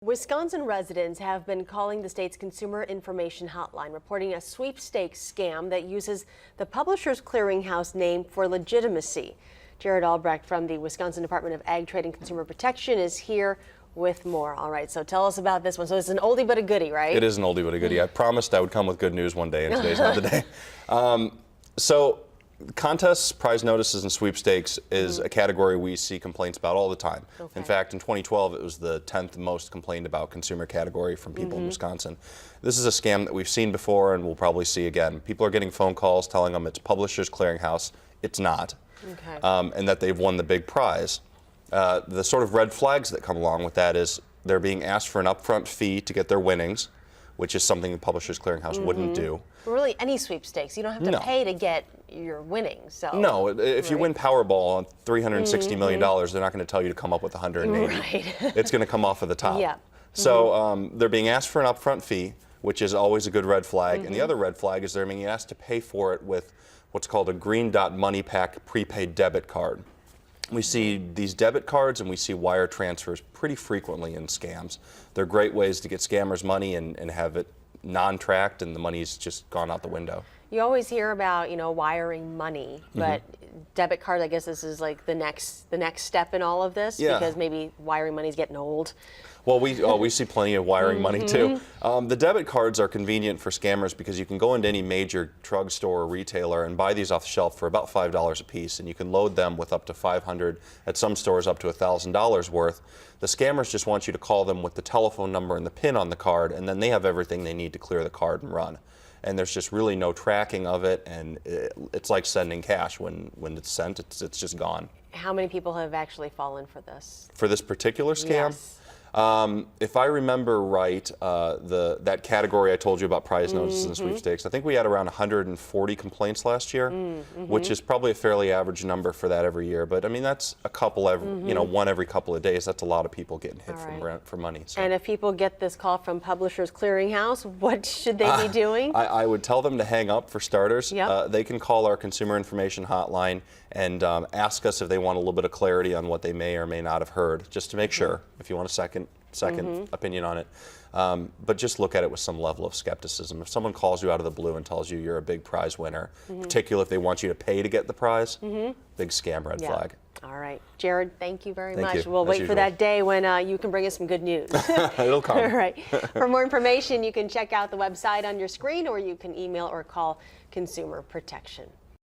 Wisconsin residents have been calling the state's Consumer Information Hotline, reporting a sweepstakes scam that uses the Publishers Clearinghouse name for legitimacy. Jerad Albracht from the Wisconsin Department of Ag Trade and Consumer Protection is here with more. All right, so tell us about this one. So it's an oldie but a goodie, right? It is an oldie but a goodie. I promised I would come with good news one day, and today's not the day. So contests, prize notices, and sweepstakes is a category we see complaints about all the time. Okay. In fact, in 2012, it was the 10th most complained about consumer category from people in Wisconsin. This is a scam that we've seen before and we'll probably see again. People are getting phone calls telling them it's Publishers Clearinghouse. It's not. Okay. And that they've won the big prize. The sort of red flags that come along with that is they're being asked for an upfront fee to get their winnings, which is something the Publishers Clearinghouse wouldn't do. Really, any sweepstakes, you don't have to pay to get your winnings. So no, if you win Powerball on $360 million, they're not going to tell you to come up with 180. Right. It's going to come off of the top. Yeah. So they're being asked for an upfront fee, which is always a good red flag. And the other red flag is they're being asked to pay for it with what's called a Green Dot Money Pack prepaid debit card. We see these debit cards and we see wire transfers pretty frequently in scams. They're great ways to get scammers money and have it non-tracked and the money's just gone out the window. You always hear about, wiring money, but debit card, I guess this is like the next step in all of this, because maybe wiring money's getting old. Well, we see plenty of wiring money too. The debit cards are convenient for scammers because you can go into any major drugstore or retailer and buy these off the shelf for about $5 a piece, and you can load them with up to $500, at some stores up to $1,000 worth. The scammers just want you to call them with the telephone number and the PIN on the card, and then they have everything they need to clear the card and run. And there's just really no tracking of it, and it's like sending cash. When it's sent, it's just gone. How many people have actually fallen for this? For this particular scam? Yes. If I remember right, that category I told you about prize notices and sweepstakes, I think we had around 140 complaints last year, which is probably a fairly average number for that every year. But I mean, that's a couple every, one every couple of days. That's a lot of people getting hit for money. So. And if people get this call from Publishers Clearinghouse, what should they be doing? I would tell them to hang up for starters. Yep. They can call our Consumer Information Hotline and ask us if they want a little bit of clarity on what they may or may not have heard, just to make sure, if you want a second opinion on it. But just look at it with some level of skepticism. If someone calls you out of the blue and tells you you're a big prize winner, particularly if they want you to pay to get the prize, big scam, red flag. All right. Jerad, thank you very much. Thank you. We'll wait for that day when you can bring us some good news. It'll come. All right. For more information, you can check out the website on your screen, or you can email or call Consumer Protection.